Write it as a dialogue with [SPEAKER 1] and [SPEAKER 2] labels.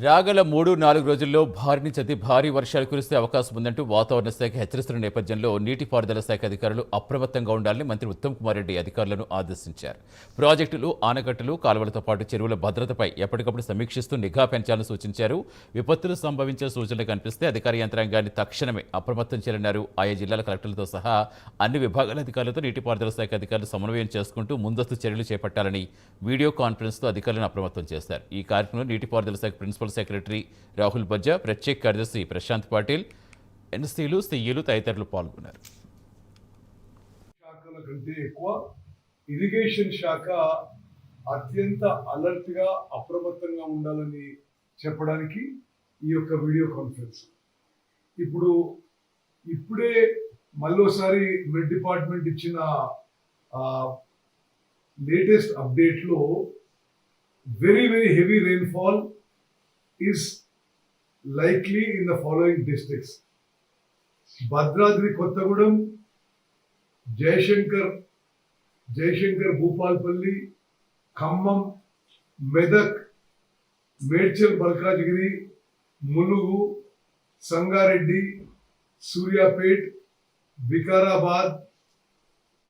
[SPEAKER 1] రాగల 3-4 రోజుల్లో భారీ నుంచి అతి భారీ వర్షాలు కురిసే అవకాశం ఉందంటూ వాతావరణ శాఖ హెచ్చరిస్తున్న నేపథ్యంలో నీటిపారుదల శాఖ అధికారులు అప్రమత్తంగా ఉండాలని మంత్రి ఉత్తమ్ కుమార్ రెడ్డి అధికారులను ఆదేశించారు. ప్రాజెక్టులు, ఆనకట్టలు, కాలువలతో పాటు చెరువుల భద్రతపై ఎప్పటికప్పుడు సమీక్షిస్తూ నిఘా పెంచాలని సూచించారు. విపత్తులు సంభవించే సూచనలు కనిపిస్తే అధికార యంత్రాంగాన్ని తక్షణమే అప్రమత్తం చేయాలన్నారు. ఆయా జిల్లాల కలెక్టర్లతో సహా అన్ని విభాగాల అధికారులతో నీటిపారుదల శాఖ అధికారులు సమన్వయం చేసుకుంటూ ముందస్తు చర్యలు చేపట్టాలని వీడియో కాన్ఫరెన్స్తో అధికారులను అప్రమత్తం చేశారు. ఈ కార్యక్రమంలో నీటిపారుదల శాఖ ప్రిన్సిపల్ సెక్రటరీ రాహుల్ బజ్జా, ప్రత్యేక కార్యదర్శి ప్రశాంత్ పాటిల్, ఎన్సీలు, సిఈలు తదితరులు పాల్గొన్నారు.
[SPEAKER 2] శాఖల కంటే ఎక్కువ ఇరిగేషన్ శాఖ అత్యంత అలర్ట్ గా అప్రమత్తంగా ఉండాలని చెప్పడానికి ఈ యొక్క వీడియో కాన్ఫరెన్స్. ఇప్పుడే మళ్ళోసారి మిడ్ డిపార్ట్మెంట్ ఇచ్చిన లేటెస్ట్ అప్డేట్ లో very heavy rainfall is likely in the following districts: Bhadradri, Kottagudem, Jayashankar, Bhupalpalli, Khammam, Medak, Medchal, Balkajgiri, Mulugu, Sangareddy, Suryapet, Vikarabad,